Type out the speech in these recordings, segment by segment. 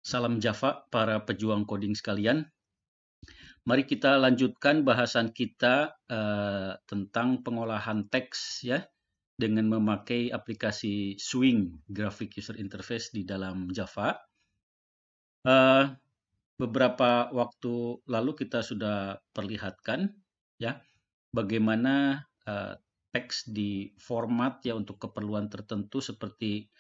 Salam Java para pejuang coding sekalian. Mari kita lanjutkan bahasan kita tentang pengolahan teks ya dengan memakai aplikasi Swing Graphic User Interface di dalam Java. Beberapa waktu lalu kita sudah perlihatkan ya bagaimana teks di format ya untuk keperluan tertentu seperti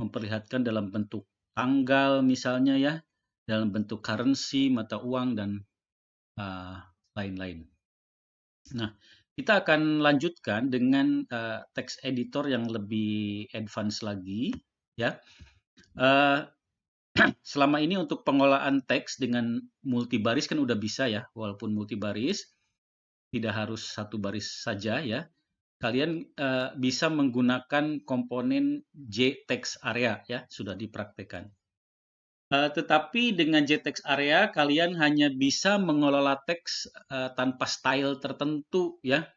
memperlihatkan dalam bentuk tanggal misalnya ya, dalam bentuk currency, mata uang, dan lain-lain. Nah, kita akan lanjutkan dengan text editor yang lebih advance lagi ya. Selama ini untuk pengolahan teks dengan multibaris kan udah bisa ya, walaupun multibaris tidak harus satu baris saja ya. Kalian bisa menggunakan komponen JText area ya, sudah dipraktekkan. Tetapi dengan JText area kalian hanya bisa mengelola teks tanpa style tertentu ya.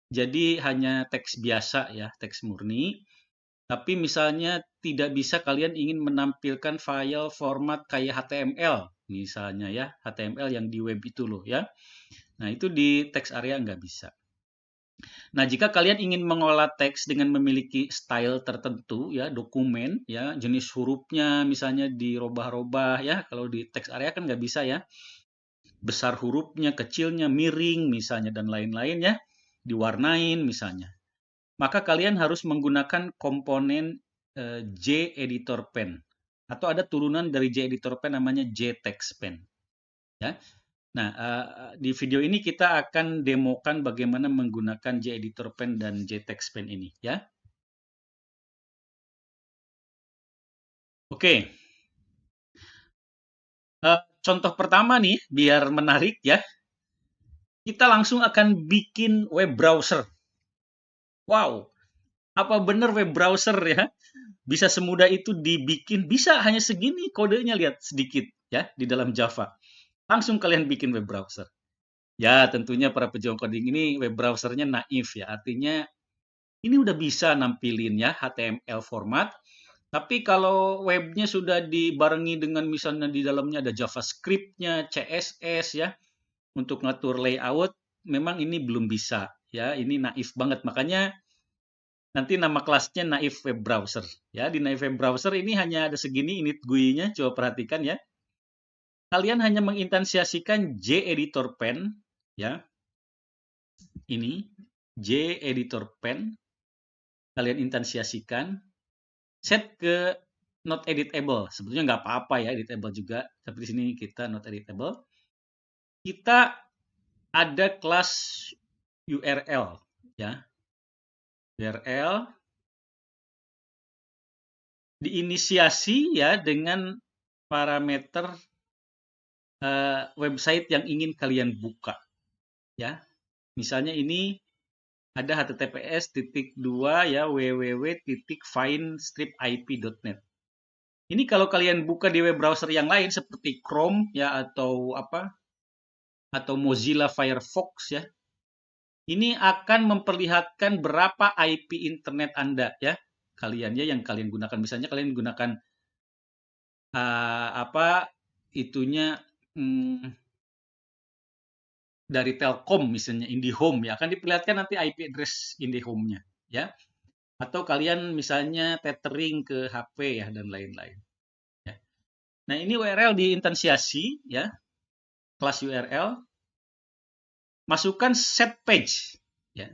Jadi hanya teks biasa ya, teks murni. Tapi misalnya tidak bisa kalian ingin menampilkan file format kayak HTML misalnya ya, HTML yang di web itu loh ya. Nah, itu di text area nggak bisa. Nah, jika kalian ingin mengolah teks dengan memiliki style tertentu ya, dokumen ya, jenis hurufnya misalnya dirubah-rubah ya, kalau di text area kan nggak bisa ya. Besar hurufnya, kecilnya, miring misalnya dan lain-lain ya, diwarnain misalnya. Maka kalian harus menggunakan komponen JEditor Pen atau ada turunan dari JEditor Pen namanya JText Pen ya. Nah, di video ini kita akan demokan bagaimana menggunakan JEditor Pen dan JText Pen ini ya. Oke. Contoh pertama nih, biar menarik ya. Kita langsung akan bikin web browser. Wow, apa benar web browser ya? Bisa semudah itu dibikin, bisa hanya segini kodenya, lihat sedikit ya di dalam Java. Langsung kalian bikin web browser. Ya, tentunya para pejuang coding ini web browsernya naif ya. Artinya ini udah bisa nampilin ya HTML format. Tapi kalau webnya sudah dibarengi dengan misalnya di dalamnya ada JavaScript-nya, CSS ya, untuk ngatur layout, memang ini belum bisa ya. Ini naif banget. Makanya nanti nama kelasnya naif web browser ya. Di naif web browser ini hanya ada segini init GUI-nya, coba perhatikan ya. Kalian hanya menginstansiasikan JEditor Pen ya. Ini JEditor Pen kalian instansiasikan, set ke not editable. Sebetulnya nggak apa-apa ya, editable juga. Tapi di sini kita not editable. Kita ada kelas URL ya. URL diinisiasi ya dengan parameter website yang ingin kalian buka ya. Misalnya ini ada https:// ya www.findstripip.net. Ini kalau kalian buka di web browser yang lain seperti Chrome ya atau Mozilla Firefox ya. Ini akan memperlihatkan berapa IP internet Anda ya. Kalian ya yang kalian gunakan, misalnya kalian gunakan itunya dari Telkom misalnya IndiHome ya, akan diperlihatkan nanti IP address IndiHome-nya ya. Atau kalian misalnya tethering ke HP ya dan lain-lain ya. Nah, ini URL diinstansiasi ya. Kelas URL masukkan set page ya.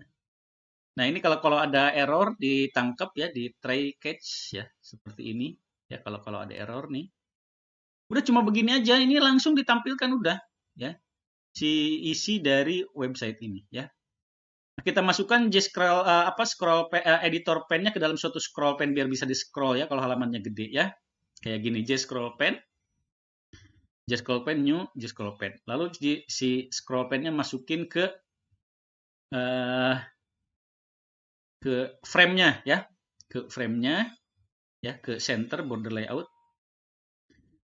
Nah, ini kalau ada error ditangkap ya di try catch ya seperti ini ya. Kalau ada error nih, udah cuma begini aja, ini langsung ditampilkan udah ya si isi dari website ini ya. Nah, kita masukkan editor pen-nya ke dalam suatu scroll pen biar bisa di scroll ya kalau halamannya gede ya. Kayak gini, scroll pen, new, scroll pen. Lalu si scroll pen-nya masukin ke frame-nya ya, ke center border layout.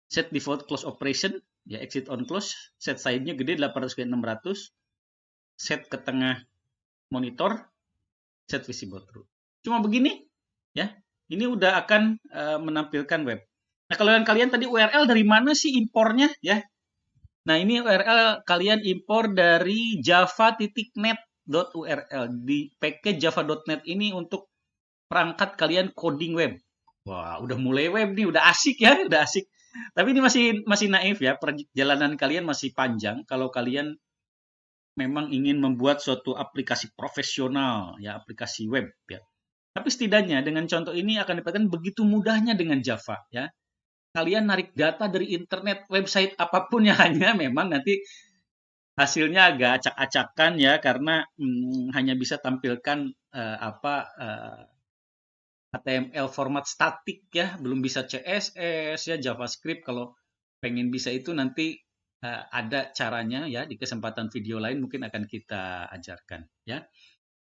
Set default close operation ya, exit on close. Set size-nya gede 800 x 600. Set ke tengah monitor. Set visible true. Cuma begini ya. Ini udah akan menampilkan web. Nah, kalau yang kalian tadi URL dari mana sih impornya ya? Nah, ini URL kalian impor dari java.net.url. Di package java.net ini untuk perangkat kalian coding web. Wah, udah mulai web nih, udah asik ya, udah asik. Tapi ini masih masih naif ya, perjalanan kalian masih panjang kalau kalian memang ingin membuat suatu aplikasi profesional, ya aplikasi web ya. Tapi setidaknya dengan contoh ini akan dapatkan begitu mudahnya dengan Java ya. Kalian narik data dari internet, website apapun yang hanya memang nanti hasilnya agak acak-acakan ya karena hanya bisa tampilkan HTML format statik ya, belum bisa CSS ya, JavaScript. Kalau pengen bisa itu nanti ada caranya ya, di kesempatan video lain mungkin akan kita ajarkan ya.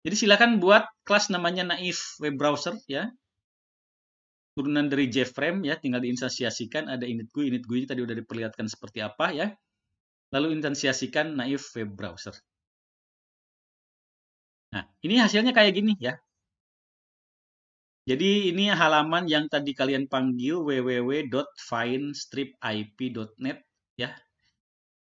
Jadi silakan buat kelas namanya Naif Web Browser ya. Turunan dari JFrame ya, tinggal diinstansiasikan, ada init GUI tadi udah diperlihatkan seperti apa ya. Lalu instansiasikan Naif Web Browser. Nah, ini hasilnya kayak gini ya. Jadi ini halaman yang tadi kalian panggil www.find-ip.net ya.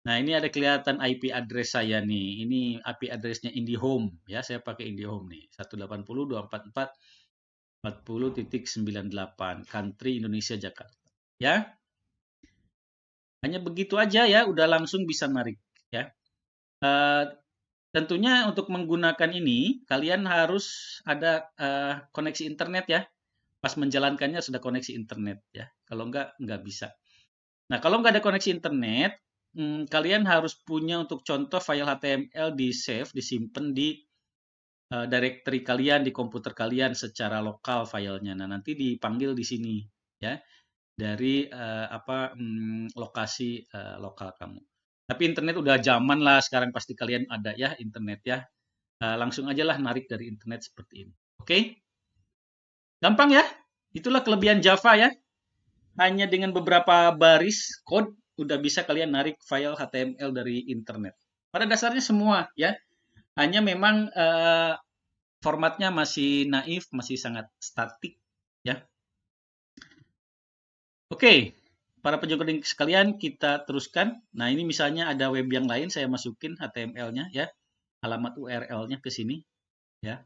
Nah, ini ada kelihatan IP address saya nih. Ini IP addressnya IndiHome ya. Saya pakai IndiHome nih. 180.244.40.98 country Indonesia Jakarta. Ya. Hanya begitu aja ya, udah langsung bisa narik ya. Tentunya untuk menggunakan ini kalian harus ada koneksi internet ya. Pas menjalankannya sudah koneksi internet ya. Kalau nggak bisa. Nah, kalau nggak ada koneksi internet, kalian harus punya untuk contoh file HTML di save, disimpan di directory kalian, di komputer kalian secara lokal filenya. Nah, nanti dipanggil di sini ya. Dari lokasi lokal kamu. Tapi internet udah zaman lah, sekarang pasti kalian ada ya internet ya. Langsung aja lah narik dari internet seperti ini. Oke? Gampang ya? Itulah kelebihan Java ya. Hanya dengan beberapa baris code udah bisa kalian narik file HTML dari internet. Pada dasarnya semua ya. Hanya memang formatnya masih naif, masih sangat statik ya. Oke, para penjual sekalian kita teruskan. Nah, ini misalnya ada web yang lain, saya masukin HTML-nya ya, alamat URL-nya ke sini ya.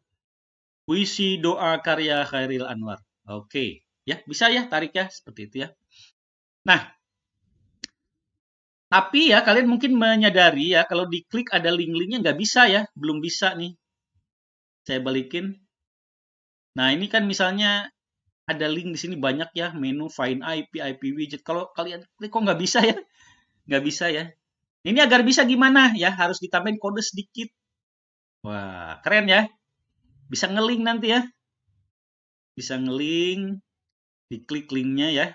Puisi doa karya Khairil Anwar. Oke, ya bisa ya tarik ya seperti itu ya. Nah, tapi ya kalian mungkin menyadari ya kalau diklik ada link-linknya nggak bisa ya, belum bisa nih. Saya balikin. Nah, ini kan misalnya ada link di sini banyak ya, menu find IP widget. Kalau kalian klik kok nggak bisa ya? Nggak bisa ya. Ini agar bisa gimana ya? Harus ditambahin kode sedikit. Wah, keren ya. Bisa ngelink nanti ya. Bisa ngelink, diklik linknya ya.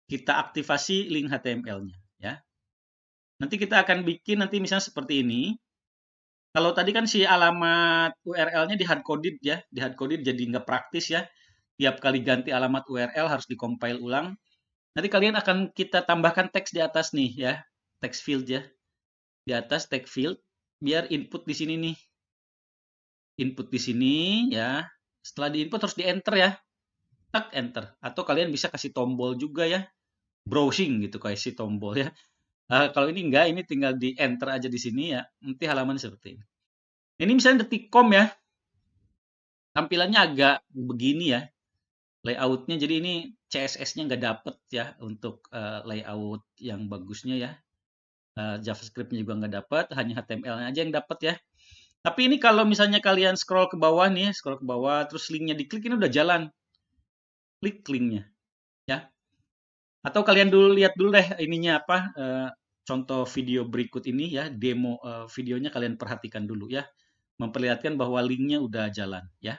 Kita aktivasi link HTML-nya ya. Nanti kita akan bikin nanti misalnya seperti ini. Kalau tadi kan si alamat URL-nya di hardcoded ya. Di hardcoded jadi nggak praktis ya. Tiap kali ganti alamat URL harus dikompil ulang. Nanti kalian akan kita tambahkan teks di atas nih ya. Text field ya. Di atas text field biar input di sini nih. Input di sini ya. Setelah di input harus di enter ya. Tak enter. Atau kalian bisa kasih tombol juga ya. Browsing gitu kasih tombol ya. Kalau ini enggak, ini tinggal di enter aja di sini ya. Nanti halaman seperti ini. Ini misalnya detik.com ya. Tampilannya agak begini ya. Layoutnya jadi ini CSS-nya nggak dapet ya untuk layout yang bagusnya ya. JavaScript-nya juga nggak dapet, hanya HTML-nya aja yang dapet ya. Tapi ini kalau misalnya kalian scroll ke bawah nih, scroll ke bawah, terus linknya diklik, ini udah jalan. Klik linknya ya. Atau kalian lihat dulu deh ininya apa, contoh video berikut ini ya, demo videonya kalian perhatikan dulu ya. Memperlihatkan bahwa linknya udah jalan ya.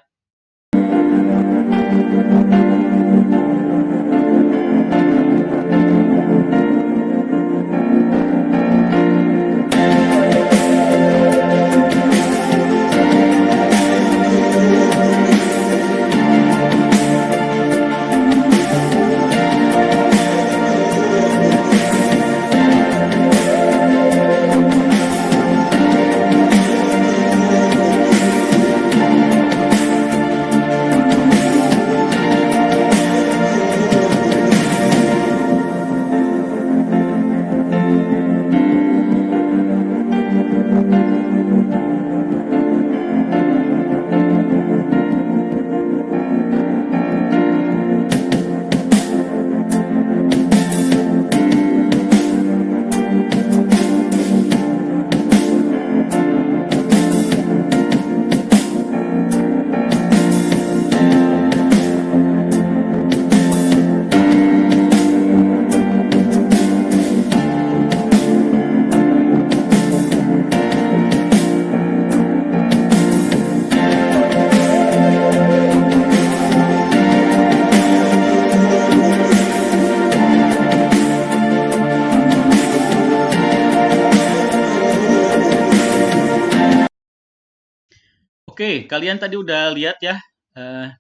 Oke, kalian tadi udah lihat ya, eh,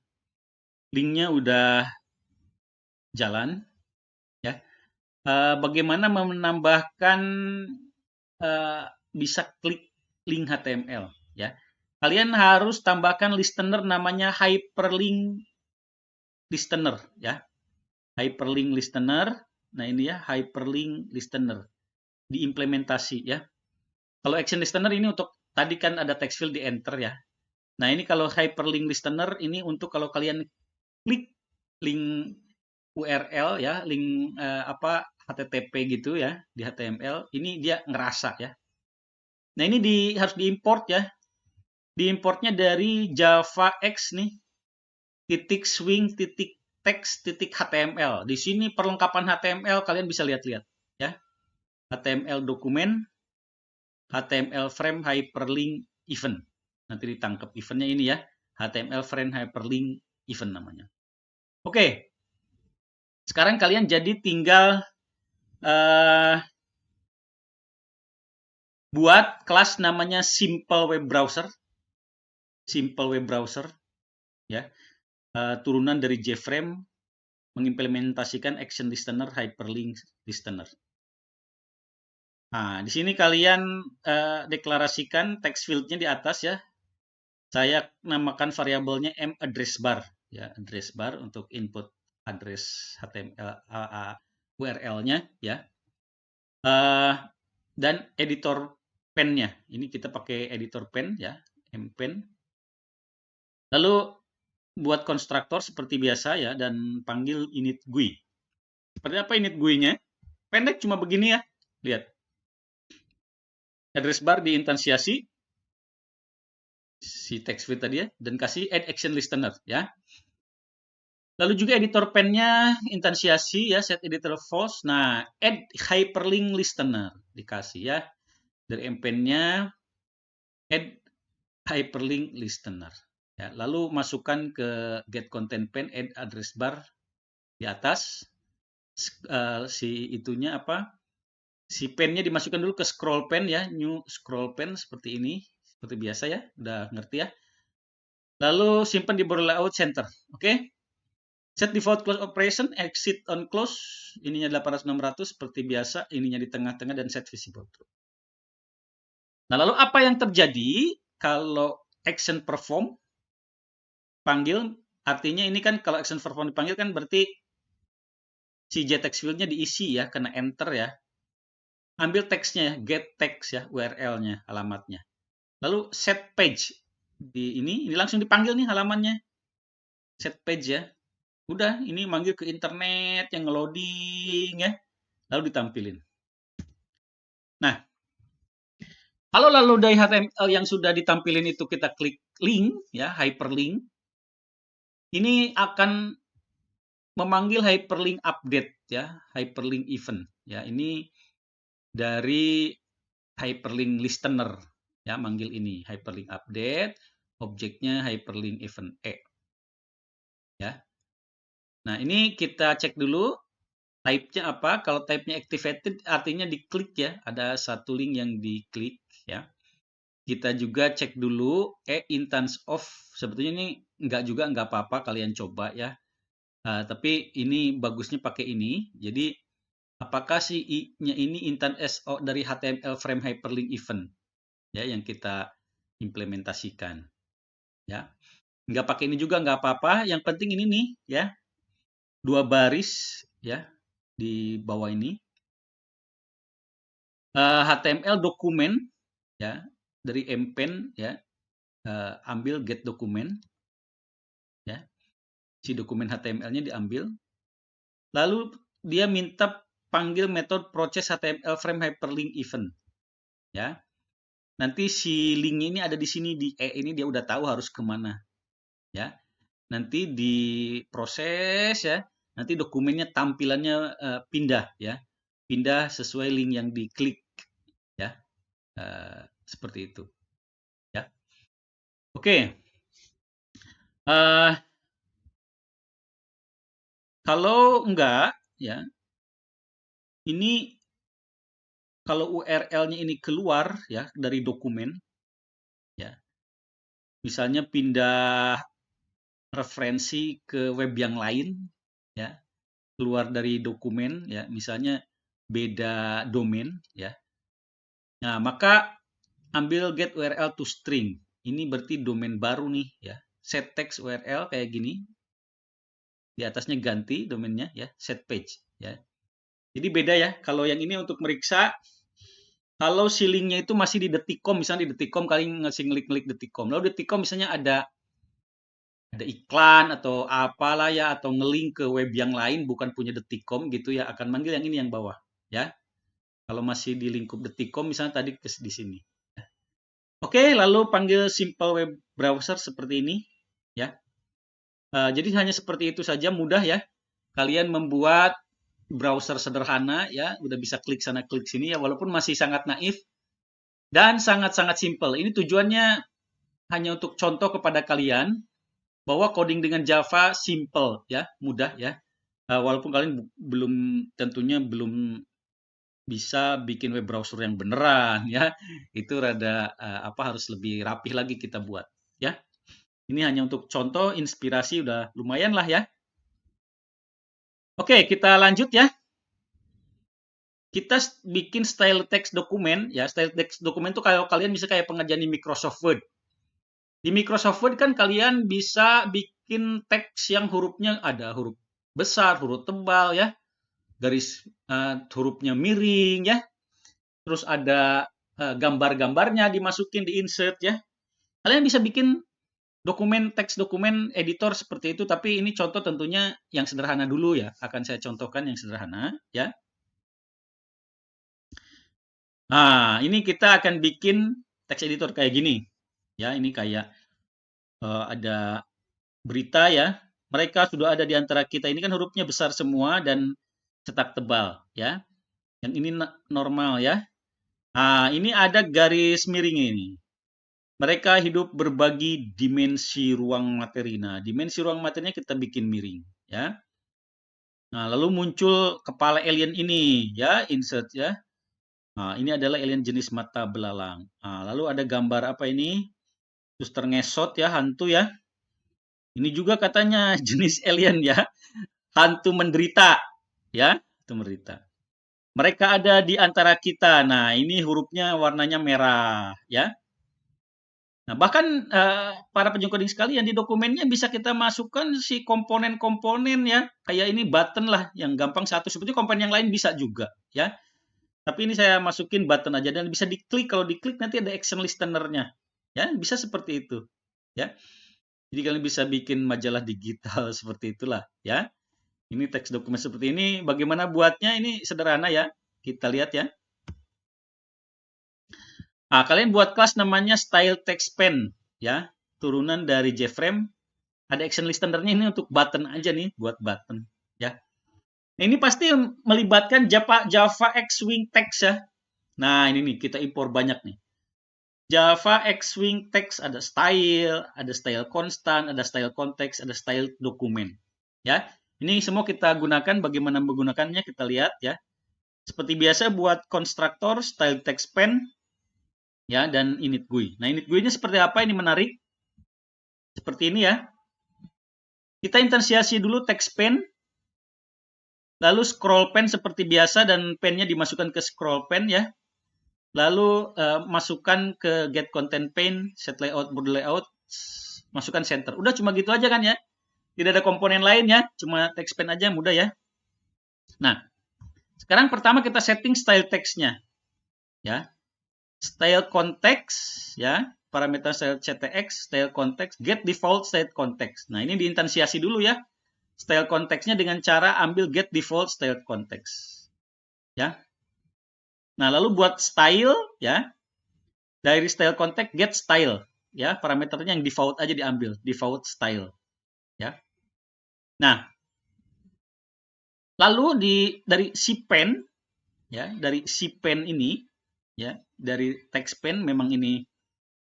linknya udah jalan ya. Bagaimana menambahkan eh, bisa klik link HTML ya. Kalian harus tambahkan listener namanya hyperlink listener ya. Hyperlink listener. Nah, ini ya hyperlink listener diimplementasi ya. Kalau action listener ini untuk tadi kan ada text field di enter ya. Nah, ini kalau hyperlink listener ini untuk kalau kalian klik link URL ya, link apa HTTP gitu ya di HTML, ini dia ngerasa ya. Nah, ini harus diimport ya. Diimportnya dari JavaX nih, titik swing titik text titik HTML. Di sini perlengkapan HTML kalian bisa lihat-lihat ya. HTML dokumen, HTML frame hyperlink event. Nanti ditangkap eventnya ini ya. HTML frame hyperlink event namanya. Oke. Sekarang kalian jadi tinggal buat kelas namanya Simple Web Browser. Simple Web Browser ya. Turunan dari JFrame mengimplementasikan action listener hyperlink listener. Nah, di sini kalian deklarasikan text field-nya di atas ya. Saya namakan variabelnya m address bar ya, address bar untuk input address HTML URL-nya ya. Dan editor pen-nya. Ini kita pakai editor pen ya, mpen. Lalu buat konstruktor seperti biasa ya dan panggil init GUI. Seperti apa init GUI-nya? Pendek cuma begini ya. Lihat. Address bar diinstansiasi si text field tadi ya dan kasih add action listener ya. Lalu juga editor pen-nya instansiasi ya, set editor false. Nah, add hyperlink listener dikasih ya. Dari mpen-nya add hyperlink listener. Ya, lalu masukkan ke get content pen add address bar di atas. Si itunya apa? Si pen-nya dimasukkan dulu ke scroll pen ya, new scroll pen seperti ini. Seperti biasa ya, udah ngerti ya. Lalu simpan di border layout center. Oke? Set default close operation, exit on close, ininya 800-600 seperti biasa, ininya di tengah-tengah dan set visible true. Nah, lalu apa yang terjadi kalau action perform panggil, artinya ini kan kalau action perform dipanggil kan berarti si JText field-nya diisi ya, kena enter ya. Ambil teksnya, get text ya, URL-nya, alamatnya. Lalu set page di ini langsung dipanggil nih halamannya. Set page ya. Udah, ini manggil ke internet yang loading ya. Lalu ditampilin. Nah, kalau lalu dari HTML yang sudah ditampilin itu kita klik link ya, hyperlink. Ini akan memanggil hyperlink update ya, hyperlink event ya. Ini dari hyperlink listener ya, manggil ini hyperlink update, objeknya hyperlink event ya. Nah, ini kita cek dulu type-nya apa. Kalau type-nya activated artinya diklik ya, ada satu link yang diklik ya. Kita juga cek dulu instance of, sebetulnya ini nggak apa-apa, kalian coba ya. Tapi ini bagusnya pakai ini. Jadi apakah si i-nya ini instance of dari HTML frame hyperlink event ya yang kita implementasikan ya. Nggak pakai ini juga nggak apa-apa. Yang penting ini nih ya, 2 baris ya di bawah ini. HTML dokumen ya dari mpen ya, ambil get dokumen ya. Si dokumen HTML-nya diambil. Lalu dia minta panggil metode proses HTML frame hyperlink event ya. Nanti si link ini ada di sini di ini dia udah tahu harus kemana ya. Nanti diproses ya. Nanti dokumennya tampilannya pindah ya. Pindah sesuai link yang diklik ya. Seperti itu ya. Oke. Kalau enggak ya, ini kalau URL-nya ini keluar ya dari dokumen ya. misalnya pindah referensi ke web yang lain, ya, keluar dari dokumen, ya, misalnya beda domain, ya. Nah, maka ambil get URL to string. Ini berarti domain baru nih, ya. Set text URL kayak gini. Di atasnya ganti domainnya, ya, set page, ya. Jadi beda ya. Kalau yang ini untuk meriksa kalau si linknya itu masih di Detikcom, misalnya di Detikcom kalian ngasih klik-klik Detikcom. Lalu Detikcom misalnya ada iklan atau apalah ya atau ngelink ke web yang lain bukan punya Detikcom gitu ya akan manggil yang ini yang bawah ya. Kalau masih di lingkup Detikcom misalnya tadi di sini. Oke, lalu panggil simple web browser seperti ini ya. Jadi hanya seperti itu saja mudah ya. Kalian membuat browser sederhana ya, udah bisa klik sana klik sini ya walaupun masih sangat naif dan sangat-sangat simple. Ini tujuannya hanya untuk contoh kepada kalian bahwa coding dengan Java simple ya, mudah ya. Walaupun kalian belum tentunya belum bisa bikin web browser yang beneran ya. Itu rada apa harus lebih rapih lagi kita buat ya. Ini hanya untuk contoh inspirasi udah lumayan lah ya. Oke, kita lanjut ya. Kita bikin style text dokumen ya. Style text dokumen itu kalau kalian bisa kayak pengerjaan di Microsoft Word. Di Microsoft Word kan kalian bisa bikin teks yang hurufnya ada huruf besar, huruf tebal ya, garis hurufnya miring ya, terus ada gambar-gambarnya dimasukin di insert ya. Kalian bisa bikin dokumen teks dokumen editor seperti itu, tapi ini contoh tentunya yang sederhana dulu ya. Akan saya contohkan yang sederhana ya. Nah, ini kita akan bikin teks editor kayak gini. Ya, ini kayak ada berita ya. Mereka sudah ada di antara kita. Ini kan hurufnya besar semua dan cetak tebal ya. Yang ini normal ya. Nah, ini ada garis miring ini. Mereka hidup berbagi dimensi ruang materi. Nah, dimensi ruang materinya kita bikin miring ya. Nah, lalu muncul kepala alien ini ya, insert ya. Nah, ini adalah alien jenis mata belalang. Nah, lalu ada gambar apa ini? Suster ngesot ya, hantu ya. Ini juga katanya jenis alien ya, hantu menderita ya, hantu menderita. Mereka ada di antara kita. Nah, ini hurufnya warnanya merah ya. Nah, bahkan para penjual coding sekalian di dokumennya bisa kita masukkan si komponen-komponen ya. Kayak ini button lah yang gampang satu. Seperti komponen yang lain bisa juga ya. Tapi ini saya masukin button aja dan bisa diklik. Kalau diklik nanti ada action listener-nya. Ya, bisa seperti itu. Ya. Jadi kalian bisa bikin majalah digital seperti itulah ya. Ini teks dokumen seperti ini. Bagaimana buatnya? Ini sederhana ya. Kita lihat ya. Nah, kalian buat kelas namanya style text pen ya. Turunan dari JFrame. Ada action listener-nya ini untuk button aja nih, buat button ya. Nah, ini pasti melibatkan Java X-Wing text ya. Nah, ini nih kita impor banyak nih. Java X-Wing text ada style constant, ada style context, ada style dokumen. Ya. Ini semua kita gunakan, bagaimana menggunakannya kita lihat ya. Seperti biasa buat konstruktor style text pen ya dan init GUI. Nah, init GUI-nya seperti apa? Ini menarik. Seperti ini ya. Kita instansiasi dulu text pen. Lalu scroll pen seperti biasa dan pennya dimasukkan ke scroll pen ya. Lalu masukkan ke get content pane, set layout, border layout, masukkan center. Udah cuma gitu aja kan ya. Tidak ada komponen lain ya, cuma text pen aja mudah ya. Nah, sekarang pertama kita setting style text-nya. Ya. Style context ya, parameter style ctx, style context, get default style context. Nah, ini diinstansiasi dulu ya. Style context-nya dengan cara ambil get default style context. Ya. Nah, lalu buat style ya. Dari style context get style ya, parameternya yang default aja diambil, default style ya. Nah, lalu dari si pen ya, dari si pen ini ya, dari text pen memang ini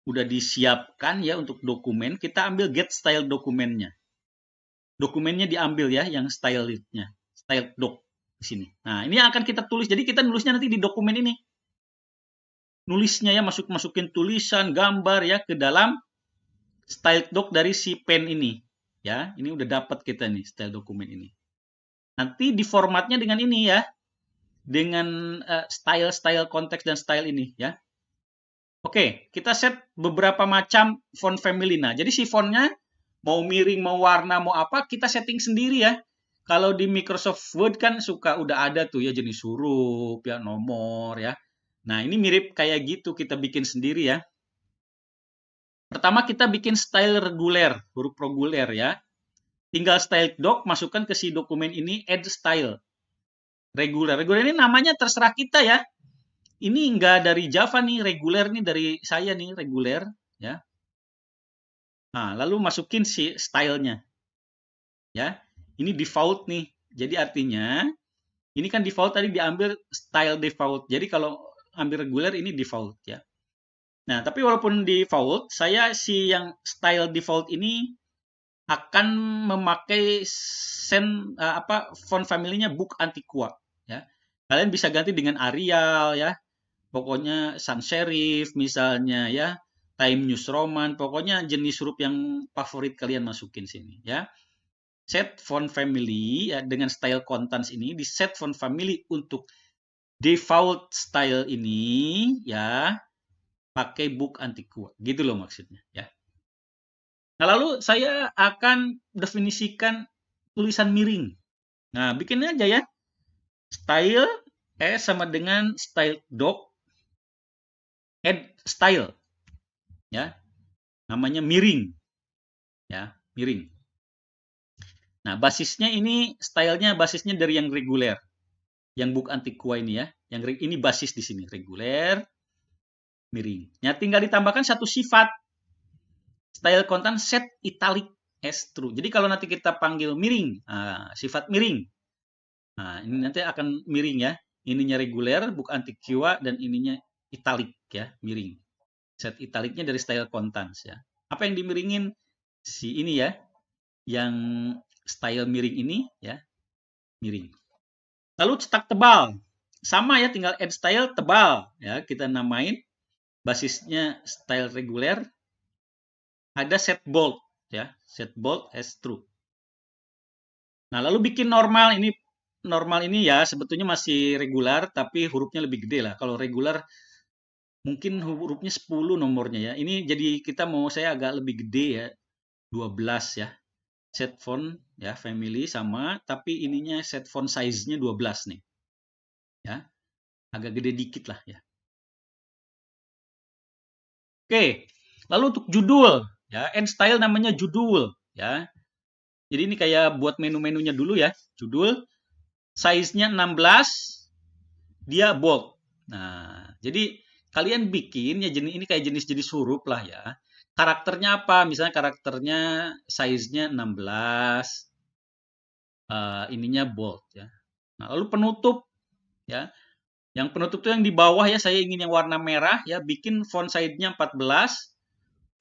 udah disiapkan ya untuk dokumen, kita ambil get style dokumennya. Dokumennya diambil ya yang style-nya, style doc di sini. Nah, ini akan kita tulis. Jadi kita nulisnya nanti di dokumen ini. Nulisnya ya masukin tulisan, gambar ya ke dalam style doc dari si pen ini. Ya, ini udah dapat kita nih style dokumen ini. Nanti di formatnya dengan ini ya, dengan style konteks dan style ini ya. Oke, kita set beberapa macam font family. Nah, jadi si fontnya mau miring, mau warna, mau apa, kita setting sendiri ya. Kalau di Microsoft Word kan suka udah ada tuh ya jenis huruf, ya nomor ya. Nah, ini mirip kayak gitu, kita bikin sendiri ya. Pertama kita bikin style reguler, huruf reguler ya. Tinggal style doc, masukkan ke si dokumen ini, add style. Reguler. Reguler ini namanya terserah kita ya. Ini enggak dari Java nih, reguler nih dari saya nih, reguler ya. Nah, lalu masukin si stylenya ya. Ini default nih. Jadi artinya ini kan default tadi diambil style default. Jadi kalau ambil reguler ini default ya. Nah, tapi walaupun default, saya si yang style default ini akan memakai font family-nya Book Antiqua ya. Kalian bisa ganti dengan Arial ya. Pokoknya sans serif misalnya ya. Time News Roman, pokoknya jenis huruf yang favorit kalian masukin sini ya. Set font family ya, dengan style contents ini di set font family untuk default style ini ya pakai Book Antiqua. Gitu loh maksudnya ya. Nah, lalu saya akan definisikan tulisan miring. Nah, bikin aja ya. Style sama dengan style doc add style ya. Namanya miring ya, miring. Nah, basisnya ini stylenya basisnya dari yang reguler. Yang Book Antiqua ini ya. Yang ini basis di sini, reguler miring. Ya, tinggal ditambahkan satu sifat. Style content set italic as true. Jadi kalau nanti kita panggil miring, sifat miring. Nah, ini nanti akan miring ya. Ininya reguler, Book Antiqua, dan ininya italic ya, miring. Set italicnya dari style contents ya. Apa yang dimiringin? Si ini ya, yang style miring ini ya, miring. Lalu cetak tebal. Sama ya, tinggal add style tebal ya, kita namain basisnya style reguler. Ada set bold ya, set bold as true. Nah, lalu bikin normal ini ya sebetulnya masih regular tapi hurufnya lebih gede lah. Kalau regular mungkin hurufnya 10 nomornya ya. Ini jadi saya agak lebih gede ya, 12 ya. Set font ya family sama tapi ininya set font size-nya 12 nih. Ya. Agak gede dikit lah ya. Oke. Lalu untuk judul ya, end style namanya judul ya. Jadi ini kayak buat menu-menunya dulu ya. Judul size-nya 16, dia bold. Nah, jadi kalian bikin ya ini kayak jenis-jenis huruf lah ya. Karakternya apa? Misalnya karakternya size-nya 16, ininya bold ya. Nah, lalu penutup ya. Yang penutup tuh yang di bawah ya, saya ingin yang warna merah ya, bikin font size-nya 14.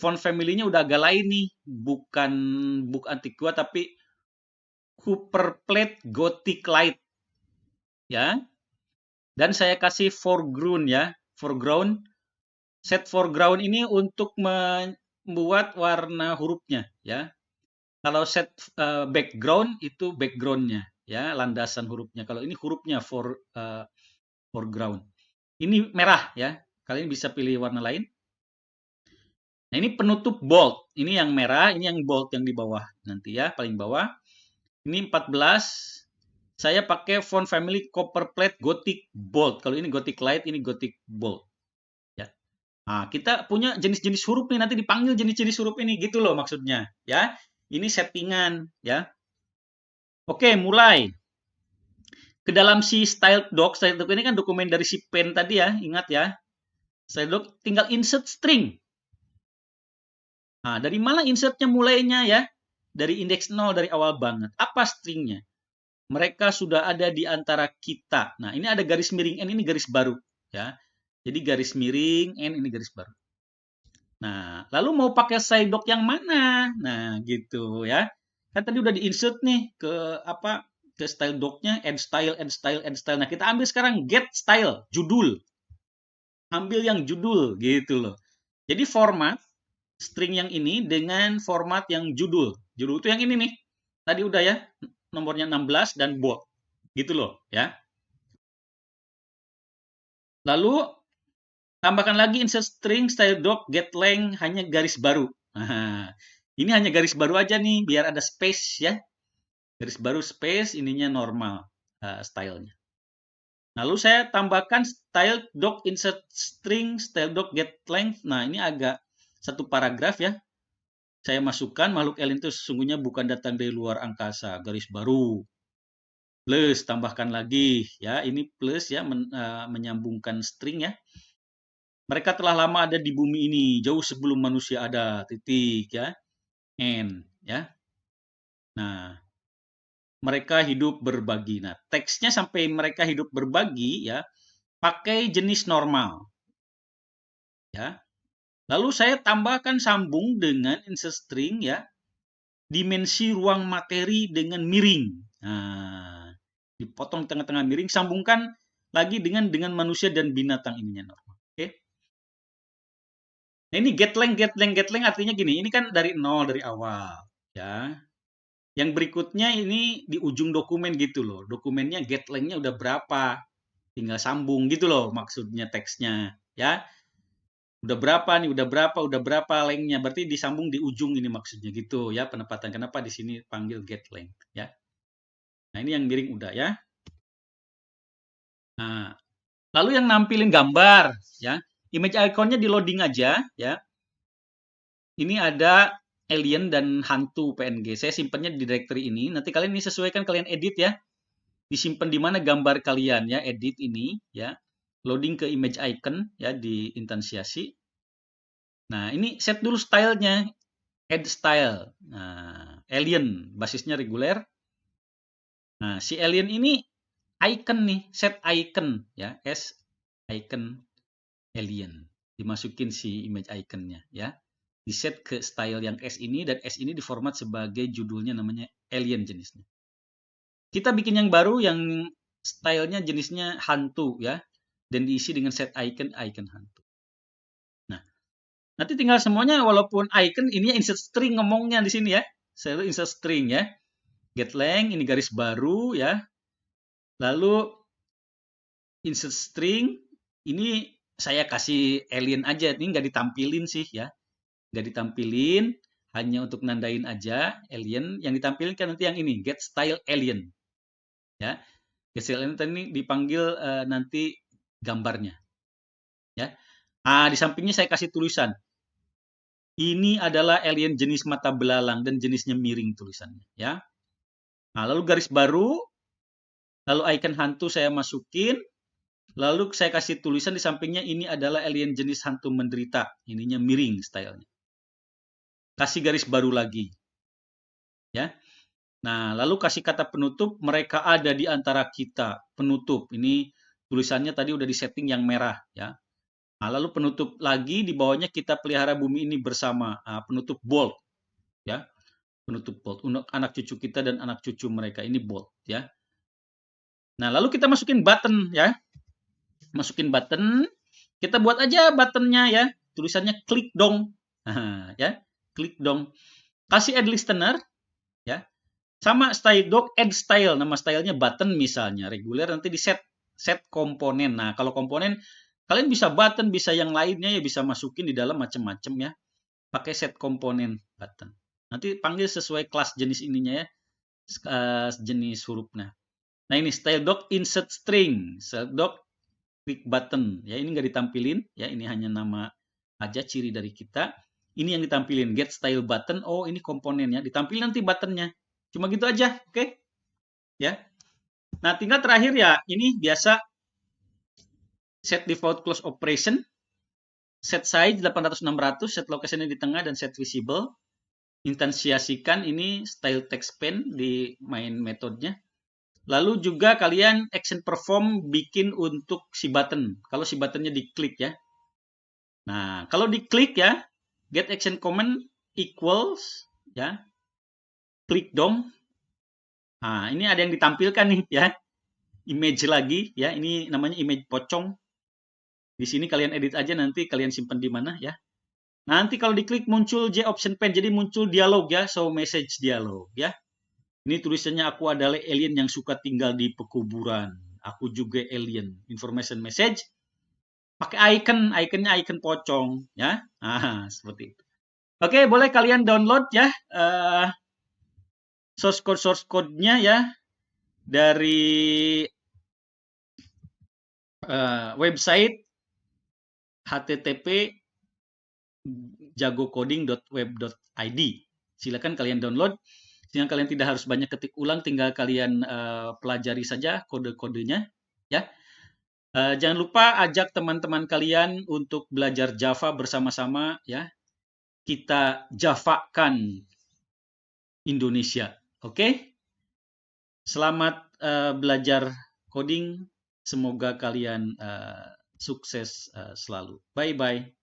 Font family-nya udah agak lain nih, bukan Book Antiqua tapi Cooper Plate Gothic Light ya. Dan saya kasih foreground ya, foreground. Set foreground ini untuk membuat warna hurufnya ya. Kalau set background itu backgroundnya ya, landasan hurufnya. Kalau ini hurufnya foreground. Ini merah ya. Kalian bisa pilih warna lain. Nah, ini penutup bold. Ini yang merah, ini yang bold yang di bawah nanti ya, paling bawah. Ini 14. Saya pakai font family Copper Plate Gothic Bold. Kalau ini Gothic Light, ini Gothic Bold. Ya. Nah, kita punya jenis-jenis huruf nih, nanti dipanggil jenis-jenis huruf ini, gitu loh maksudnya. Ya, ini settingan, ya. Oke, mulai. Ke dalam si style doc ini kan dokumen dari si pen tadi ya, ingat ya. Style doc tinggal insert string. Nah, dari mana insertnya mulainya ya? Dari indeks 0, dari awal banget. Apa stringnya? Mereka sudah ada di antara kita. Nah, ini ada garis miring N, ini garis baru. Ya. Jadi garis miring N, ini garis baru. Nah, lalu mau pakai style doc yang mana? Nah, gitu ya. Kan tadi udah di-insert nih ke style doc-nya, add style, add style, add style. Nah, kita ambil sekarang get style, judul. Ambil yang judul gitu loh. Jadi format string yang ini dengan format yang judul. Judul itu yang ini nih. Tadi udah ya, nomornya 16 dan bold. Gitu loh, ya. Lalu tambahkan lagi insert string style doc get length hanya garis baru. Nah, ini hanya garis baru aja nih biar ada space ya. Garis baru space ininya normal stylenya. Lalu saya tambahkan style doc insert string style doc get length. Nah, ini agak satu paragraf ya. Saya masukkan makhluk alien itu sesungguhnya bukan datang dari luar angkasa, garis baru. Plus tambahkan lagi ya, ini plus ya menyambungkan string ya. Mereka telah lama ada di bumi ini, jauh sebelum manusia ada, titik ya. N ya. Nah, mereka hidup berbagi. Nah, teksnya sampai mereka hidup berbagi ya, pakai jenis normal. Ya. Lalu saya tambahkan sambung dengan insert string ya, dimensi ruang materi dengan miring. Nah, dipotong tengah-tengah miring, sambungkan lagi dengan manusia dan binatang ininya normal. Oke. Nah, ini get length artinya gini, ini kan dari nol dari awal, ya. Yang berikutnya ini di ujung dokumen gitu loh. Dokumennya get length-nya udah berapa? Tinggal sambung gitu loh maksudnya teksnya, ya. Udah berapa length-nya. Berarti disambung di ujung ini maksudnya gitu ya penempatan. Kenapa di sini panggil get length ya. Nah, ini yang miring udah ya. Nah, lalu yang nampilin gambar ya. Image iconnya di loading aja ya. Ini ada alien dan hantu PNG. Saya simpannya di directory ini. Nanti kalian ini sesuaikan kalian edit ya. Disimpan di mana gambar kalian ya, edit ini ya. Loading ke image icon ya di instansiasi. Nah, ini set dulu stylenya. Add style. Nah, alien basisnya reguler. Nah, si alien ini icon nih, set icon ya, S icon alien. Dimasukin si image iconnya ya. Di set ke style yang S ini dan S ini diformat sebagai judulnya namanya alien jenisnya. Kita bikin yang baru yang stylenya jenisnya hantu ya. Dan diisi dengan set icon hantu. Nah, nanti tinggal semuanya walaupun icon ini insert string ngomongnya di sini ya. Saya insert string ya. Get length ini garis baru ya. Lalu insert string ini saya kasih alien aja, ini nggak ditampilin sih ya, nggak ditampilin, hanya untuk nandain aja alien. Yang ditampilkan nanti yang ini get style alien ya. Get style alien tadi dipanggil nanti gambarnya ya. Di sampingnya saya kasih tulisan ini adalah alien jenis mata belalang dan jenisnya miring tulisannya ya. Nah, lalu garis baru, lalu icon hantu saya masukin. Lalu saya kasih tulisan di sampingnya ini adalah alien jenis hantu menderita. Ininya miring stylenya. Kasih garis baru lagi. Ya. Nah, lalu kasih kata penutup, mereka ada di antara kita. Penutup. Ini tulisannya tadi udah disetting yang merah ya. Nah, lalu penutup lagi di bawahnya kita pelihara bumi ini bersama. Penutup bold ya. Penutup bold. Untuk anak cucu kita dan anak cucu mereka ini bold ya. Nah, lalu kita masukin button ya. Masukin button, kita buat aja buttonnya ya, tulisannya klik dong, ya, klik dong. Kasih add listener, ya, sama style doc add style, nama stylenya button misalnya, reguler nanti di set komponen. Nah, kalau komponen kalian bisa button, bisa yang lainnya ya, bisa masukin di dalam macam-macam ya, pakai set komponen button. Nanti panggil sesuai kelas jenis ininya ya, jenis hurufnya. Nah, ini style doc insert string, style doc klik button ya, ini nggak ditampilin ya, ini hanya nama aja ciri dari kita. Ini yang ditampilin get style button. Oh, ini komponennya ditampilin nanti buttonnya, cuma gitu aja. Oke ya. Nah, tinggal terakhir ya, ini biasa set default close operation, set size 800/600, set location di tengah dan set visible. Instansiasikan ini style text pen di main metodenya. Lalu juga kalian action perform bikin untuk si button. Kalau si buttonnya diklik ya. Nah, kalau diklik ya, get action command equals ya. Klik dong. Nah, ini ada yang ditampilkan nih ya. Image lagi ya. Ini namanya image pocong. Di sini kalian edit aja nanti kalian simpan di mana ya. Nanti kalau diklik muncul J option pen, jadi muncul dialog ya, show message dialog ya. Ini tulisannya aku adalah alien yang suka tinggal di pekuburan. Aku juga alien. Information message. Pakai iconnya icon pocong ya. Ah, seperti itu. Oke, boleh kalian download ya source code-nya ya dari website http jagocoding.web.id. Silakan kalian download. Sehingga kalian tidak harus banyak ketik ulang, tinggal kalian pelajari saja kode-kodenya ya. Jangan lupa ajak teman-teman kalian untuk belajar Java bersama-sama ya. Kita Java-kan Indonesia. Oke? Selamat belajar coding. Semoga kalian sukses selalu. Bye-bye.